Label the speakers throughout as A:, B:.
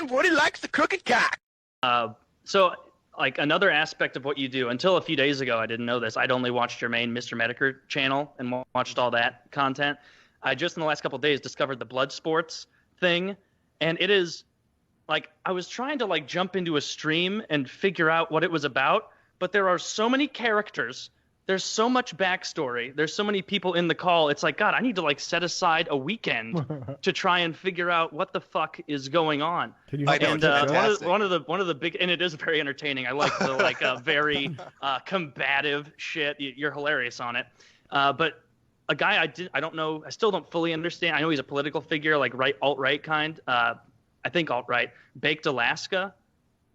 A: And Woody likes the crooked cock.
B: So, like, another aspect of what you do, until a few days ago, I didn't know this. I'd only watched your main Mr. Medicare channel and watched all that content. I just in the last couple of days discovered the blood sports thing, and it is, like, I was trying to, like, jump into a stream and figure out what it was about, but there are so many characters. There's so much backstory. There's so many people in the call. It's like, God, I need to, like, set aside a weekend to try and figure out what the fuck is going on.
C: Can you
B: And one of the big, and it is very entertaining. I like the like very combative shit. You're hilarious on it. But a guy I don't know. I still don't fully understand. I know he's a political figure, like alt-right kind. I think alt-right. Baked Alaska.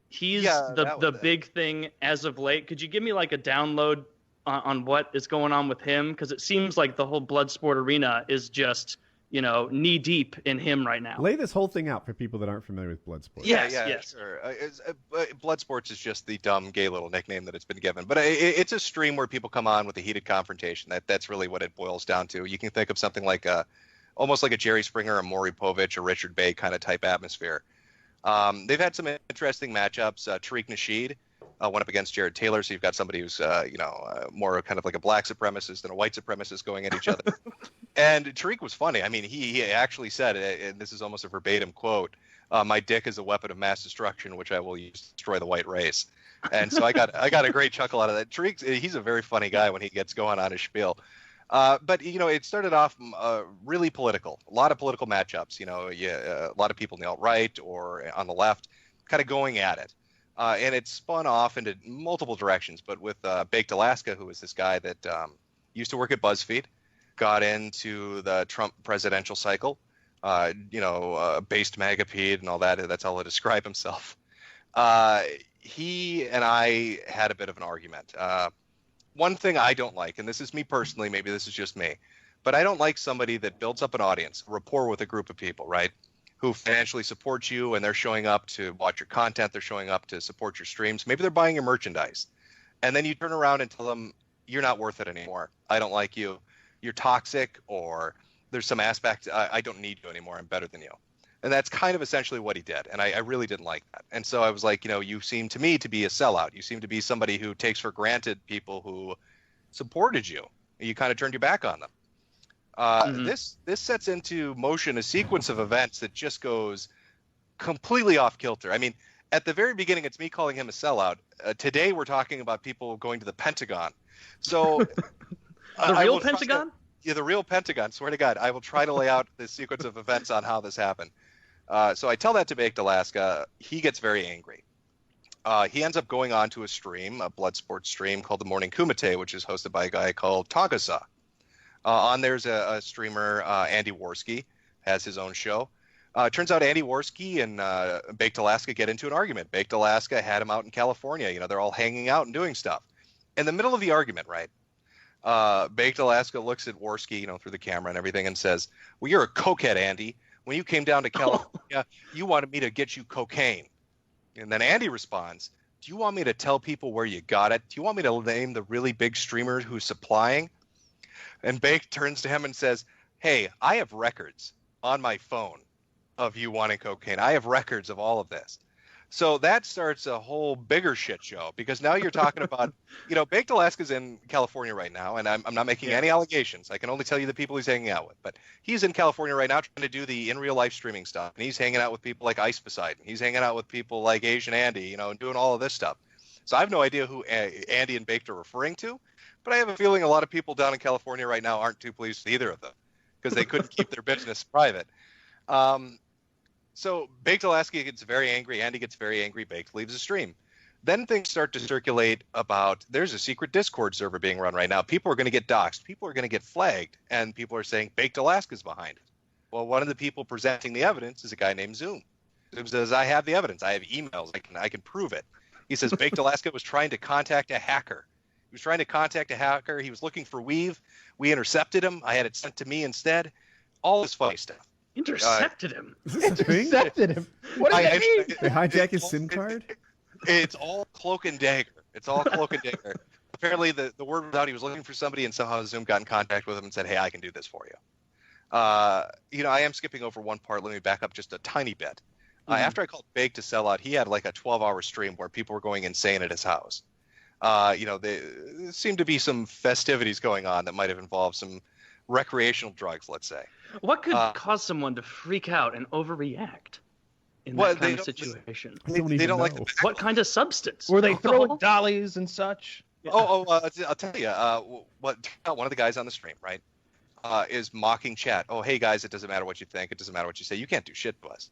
B: He's the big thing as of late. Could you give me like a download on what is going on with him? Because it seems like the whole blood sport arena is just, knee deep in him right now.
C: Lay this whole thing out for people that aren't familiar with blood sports.
D: Yes. Sure. Blood sports is just the dumb gay little nickname that it's been given, but it's a stream where people come on with a heated confrontation. That's really what it boils down to. You can think of something like almost like a Jerry Springer, a Maury Povich, a Richard Bay kind of type atmosphere. They've had some interesting matchups. Tariq Nasheed went up against Jared Taylor, so you've got somebody who's more kind of like a black supremacist than a white supremacist going at each other. And Tariq was funny. I mean, he actually said, and this is almost a verbatim quote, "My dick is a weapon of mass destruction, which I will use to destroy the white race." And so I got a great chuckle out of that. Tariq, he's a very funny guy when he gets going on his spiel. But it started off really political, a lot of political matchups. A lot of people in the alt-right or on the left, kind of going at it. And it spun off into multiple directions, but with Baked Alaska, who was this guy that used to work at BuzzFeed, got into the Trump presidential cycle, based Mcafee and all that. That's how he'll describe himself. He and I had a bit of an argument. One thing I don't like, and this is me personally, maybe this is just me, but I don't like somebody that builds up an audience, rapport with a group of people, right? Who financially support you, and they're showing up to watch your content. They're showing up to support your streams. Maybe they're buying your merchandise. And then you turn around and tell them, you're not worth it anymore. I don't like you. You're toxic, or there's some aspect, I don't need you anymore. I'm better than you. And that's kind of essentially what he did. And I really didn't like that. And so I was like, you seem to me to be a sellout. You seem to be somebody who takes for granted people who supported you. You kind of turned your back on them. This sets into motion a sequence of events that just goes completely off kilter. I mean, at the very beginning, it's me calling him a sellout. Today, we're talking about people going to the Pentagon. So
B: the real Pentagon?
D: The real Pentagon. Swear to God, I will try to lay out the sequence of events on how this happened. So I tell that to Baked Alaska. He gets very angry. He ends up going on to a stream, a blood sports stream called the Morning Kumite, which is hosted by a guy called Tagasa. On there's a streamer, Andy Worski, has his own show. Turns out Andy Worski and Baked Alaska get into an argument. Baked Alaska had him out in California. They're all hanging out and doing stuff. In the middle of the argument, right, Baked Alaska looks at Worski, through the camera and everything, and says, "Well, you're a cokehead, Andy. When you came down to California, you wanted me to get you cocaine." And then Andy responds, "Do you want me to tell people where you got it? Do you want me to name the really big streamer who's supplying?" And Baked turns to him and says, "Hey, I have records on my phone of you wanting cocaine. I have records of all of this." So that starts a whole bigger shit show, because now you're talking about, Baked Alaska's in California right now, and I'm not making any allegations. I can only tell you the people he's hanging out with. But he's in California right now trying to do the in real life streaming stuff. And he's hanging out with people like Ice Poseidon. He's hanging out with people like Asian Andy, and doing all of this stuff. So I have no idea who Andy and Baked are referring to, but I have a feeling a lot of people down in California right now aren't too pleased with either of them, because they couldn't keep their business private. So Baked Alaska gets very angry. Andy gets very angry. Baked leaves the stream. Then things start to circulate about there's a secret Discord server being run right now. People are going to get doxxed. People are going to get flagged. And people are saying Baked Alaska's behind it. Well, one of the people presenting the evidence is a guy named Zoom. Zoom says, "I have the evidence. I have emails. I can prove it." He says Baked Alaska was trying to contact a hacker. He was trying to contact a hacker. He was looking for Weave. We intercepted him. I had it sent to me instead. All this funny stuff.
B: Intercepted him.
C: Intercepted him.
A: What does that mean?
C: They hijack his SIM card?
D: It's all cloak and dagger. Apparently, the word was out. He was looking for somebody, and somehow Zoom got in contact with him and said, "Hey, I can do this for you." I am skipping over one part. Let me back up just a tiny bit. After I called Bake to sell out, he had like a 12-hour stream where people were going insane at his house. There seemed to be some festivities going on that might have involved some recreational drugs, let's say.
B: What could cause someone to freak out and overreact in that kind of situation?
D: They don't like the
B: What kind of substance?
E: Were they throwing dollies and such?
D: I'll tell you. One of the guys on the stream, right, is mocking chat. Oh, hey guys, it doesn't matter what you think. It doesn't matter what you say. You can't do shit to us.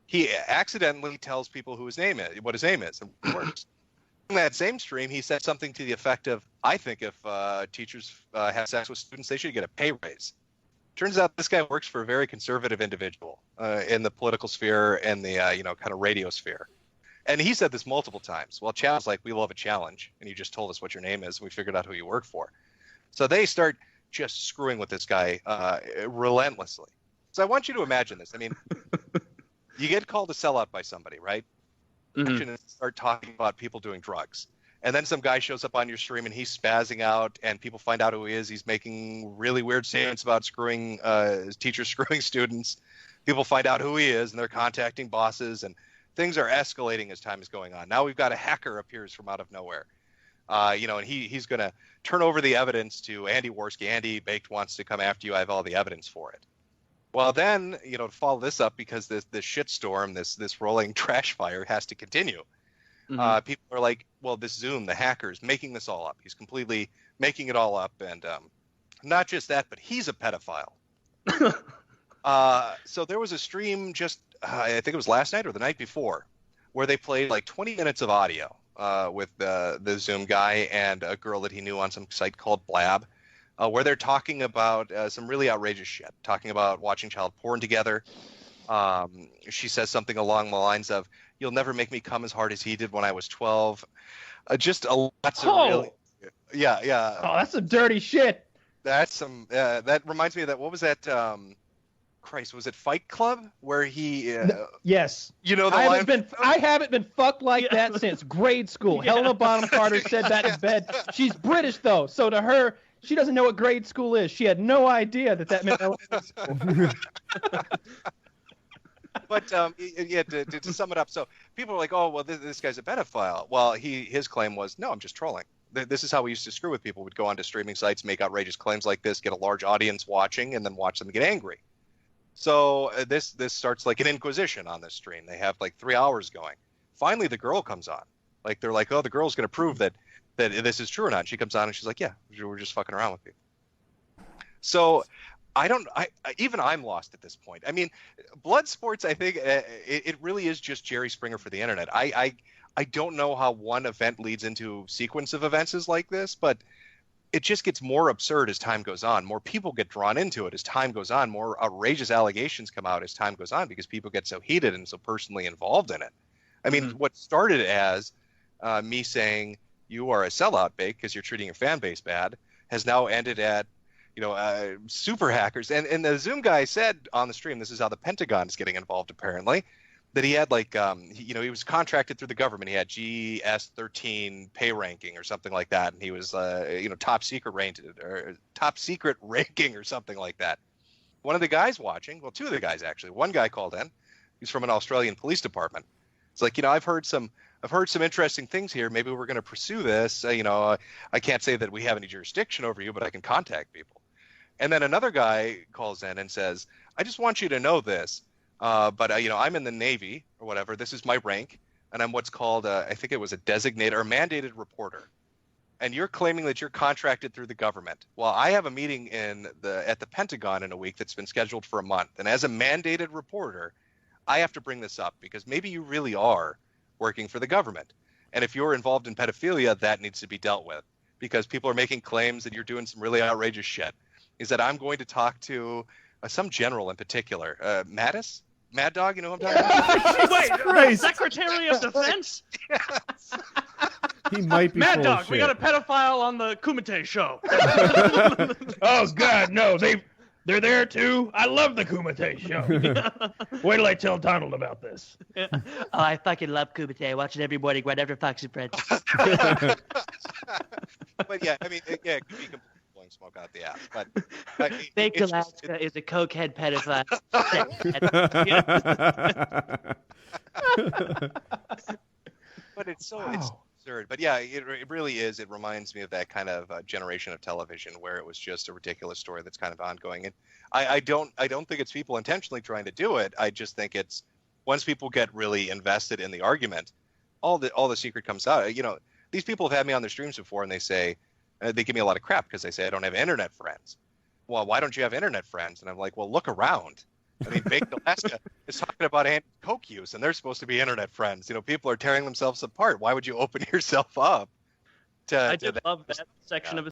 D: He accidentally tells people what his name is, and it works. In that same stream, he said something to the effect of, "I think if teachers have sex with students, they should get a pay raise." Turns out this guy works for a very conservative individual in the political sphere and the kind of radio sphere. And he said this multiple times. Well, chat was like, "We love a challenge," and you just told us what your name is, and we figured out who you work for. So they start just screwing with this guy relentlessly. So I want you to imagine this. I mean, you get called a sellout by somebody, right? And start talking about people doing drugs. And then some guy shows up on your stream and he's spazzing out and people find out who he is. He's making really weird statements about teachers screwing students. People find out who he is and they're contacting bosses and things are escalating as time is going on. Now we've got a hacker appears from out of nowhere. And he's going to turn over the evidence to Andy Worski. Andy Baked wants to come after you. I have all the evidence for it. Well, then, to follow this up, because this shitstorm, this rolling trash fire has to continue. People are like, well, this Zoom, the hacker's making this all up. He's completely making it all up. And not just that, but he's a pedophile. So there was a stream just, I think it was last night or the night before, where they played like 20 minutes of audio with the Zoom guy and a girl that he knew on some site called Blab. Where they're talking about some really outrageous shit, talking about watching child porn together. She says something along the lines of, "You'll never make me come as hard as he did when I was 12. Just lots of really... Yeah.
E: Oh, that's some dirty shit.
D: That's some... that reminds me of that... What was that... was it Fight Club? Where he...
E: yes.
D: You know the
E: I haven't been fucked like that since grade school. Helena Bonham Carter said that in bed. She's British, though, so to her... She doesn't know what grade school is. She had no idea that meant elementary school.
D: But to sum it up, so people are like, "Oh, well, this guy's a pedophile." Well, his claim was, "No, I'm just trolling. This is how we used to screw with people. We'd go onto streaming sites, make outrageous claims like this, get a large audience watching, and then watch them get angry." So this starts like an inquisition on this stream. They have like 3 hours going. Finally, the girl comes on. Like they're like, "Oh, the girl's going to prove that this is true or not." And she comes on and she's like, "Yeah, we're just fucking around with you." So even I'm lost at this point. I mean, blood sports, I think it really is just Jerry Springer for the internet. I don't know how one event leads into a sequence of events like this, but it just gets more absurd as time goes on. More people get drawn into it as time goes on. More outrageous allegations come out as time goes on because people get so heated and so personally involved in it. I mean, what started as me saying, "You are a sellout, Bake, because you're treating your fan base bad," has now ended at, super hackers. And the Zoom guy said on the stream, this is how the Pentagon is getting involved, apparently, that he had like, he was contracted through the government. He had GS-13 pay ranking or something like that. And he was, top secret ranking or something like that. One of the guys watching, well, two of the guys, actually, one guy called in. He's from an Australian police department. It's like, I've heard some interesting things here. Maybe we're going to pursue this. I can't say that we have any jurisdiction over you, but I can contact people. And then another guy calls in and says, "I just want you to know this, but I'm in the Navy or whatever. This is my rank, and I'm what's called, I think it was a designated or mandated reporter. And you're claiming that you're contracted through the government. Well, I have a meeting at the Pentagon in a week that's been scheduled for a month. And as a mandated reporter, I have to bring this up because maybe you really are working for the government. And if you're involved in pedophilia, that needs to be dealt with because people are making claims that you're doing some really outrageous shit. Is that I'm going to talk to some general in particular, Mattis? Mad Dog, you know what I'm talking about?"
B: Wait,
C: Christ.
B: Secretary of Defense?
D: Yes.
C: He might be
B: Mad
C: full
B: Dog,
C: of
B: we
C: shit.
B: got a pedophile on the Kumite show.
E: Oh, God, no. They're there, too. I love the Kumite show. Wait till I tell Donald about this.
F: Oh, I fucking love Kumite. I watch it every morning right after Fox and Friends.
D: But yeah, I mean, it could be completely blowing smoke out the ass. But I mean,
F: Baked
D: it's just-
F: Alaska is a cokehead pedophile.
D: but it's absurd. But yeah, it really is. It reminds me of that kind of generation of television where it was just a ridiculous story that's kind of ongoing. And I don't think it's people intentionally trying to do it. I just think it's once people get really invested in the argument, all the secret comes out. You know, these people have had me on their streams before, and they say they give me a lot of crap because they say I don't have internet friends. Well, why don't you have internet friends? And I'm like, well, look around. I mean, Baked Alaska is talking about coke use, and they're supposed to be internet friends. You know, people are tearing themselves apart. Why would you open yourself up?
B: I did love that section of